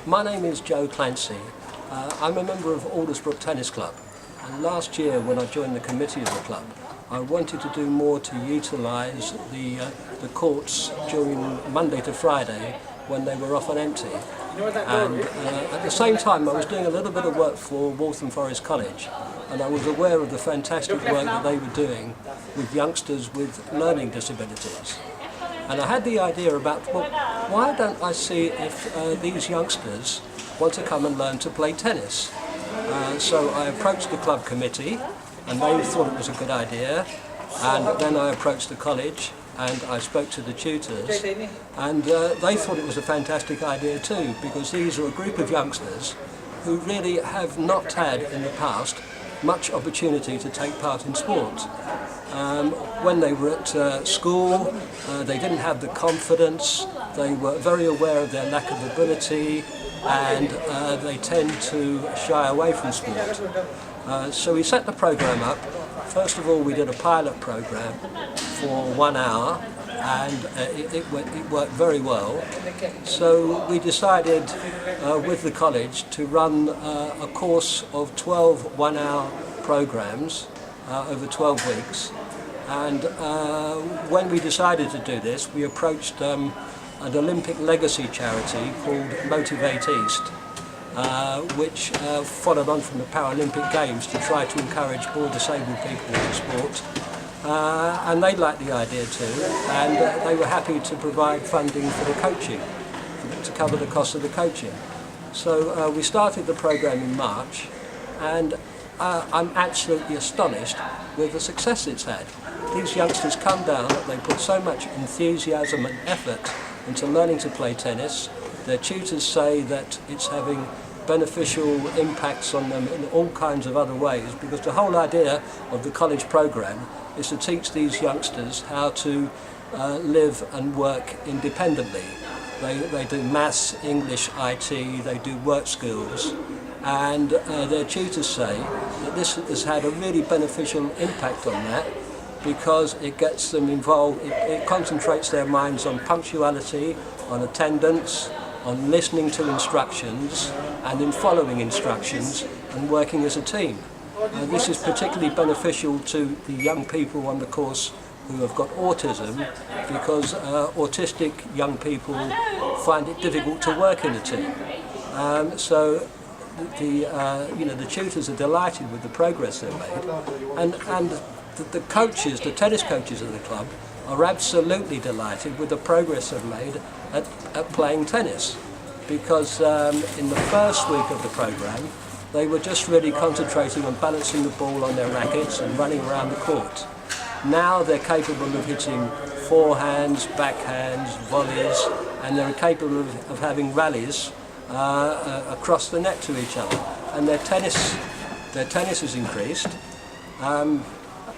My name is Clancy. I'm a member of Aldersbrook Tennis Club, and last year when I joined the committee of the club I wanted to do more to utilise the courts during Monday to Friday when they were often empty, and at the same time I was doing a little bit of work for Waltham Forest College, and I was aware of the fantastic work that they were doing with youngsters with learning disabilities. And I had the idea about, well, why don't I see if these youngsters want to come and learn to play tennis? So I approached the club committee and they thought it was a good idea, and then I approached the college and I spoke to the tutors, and they thought it was a fantastic idea too, because these are a group of youngsters who really have not had in the past much opportunity to take part in sport. When they were at school, they didn't have the confidence, they were very aware of their lack of ability, and they tend to shy away from sport. So we set the program up. First of all, we did a pilot program for 1 hour, and it worked very well. So we decided with the college to run a course of 12 one-hour programs over 12 weeks. And when we decided to do this, we approached an Olympic legacy charity called Motivate East, which followed on from the Paralympic Games to try to encourage more disabled people into sport. And they liked the idea too, and they were happy to provide funding for the coaching, to cover the cost of the coaching. So we started the program in March, and I'm absolutely astonished with the success it's had. These youngsters come down, they put so much enthusiasm and effort into learning to play tennis. Their tutors say that it's having beneficial impacts on them in all kinds of other ways, because the whole idea of the college program is to teach these youngsters how to live and work independently. They do maths, English, IT, they do work skills, and their tutors say that this has had a really beneficial impact on that, because it gets them involved, it concentrates their minds on punctuality, on attendance, on listening to instructions and in following instructions and working as a team. This is particularly beneficial to the young people on the course who have got autism, because autistic young people find it difficult to work in a team. So the tutors are delighted with the progress they've made, and the coaches, the tennis coaches of the club, are absolutely delighted with the progress they've made at playing tennis, because in the first week of the program they were just really concentrating on balancing the ball on their rackets and running around the court. Now they're capable of hitting forehands, backhands, volleys, and they're capable of having rallies across the net to each other, and their tennis has increased.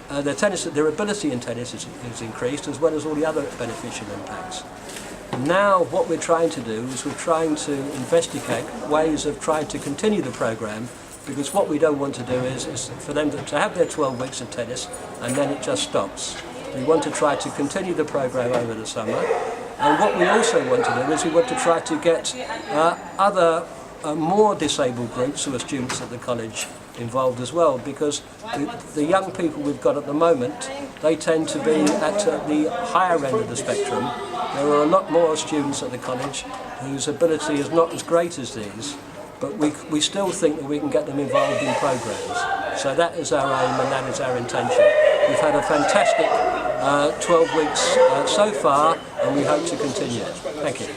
Their ability in tennis is increased, as well as all the other beneficial impacts. Now what we're trying to do is we're trying to investigate ways of trying to continue the program, because what we don't want to do is for them to have their 12 weeks of tennis and then it just stops. We want to try to continue the program over the summer, and what we also want to do is we want to try to get other more disabled groups who are students at the college involved as well, because the young people we've got at the moment, they tend to be at the higher end of the spectrum. There are a lot more students at the college whose ability is not as great as these, but we still think that we can get them involved in programs. So that is our aim and that is our intention. We've had a fantastic 12 weeks so far, and we hope to continue. Thank you.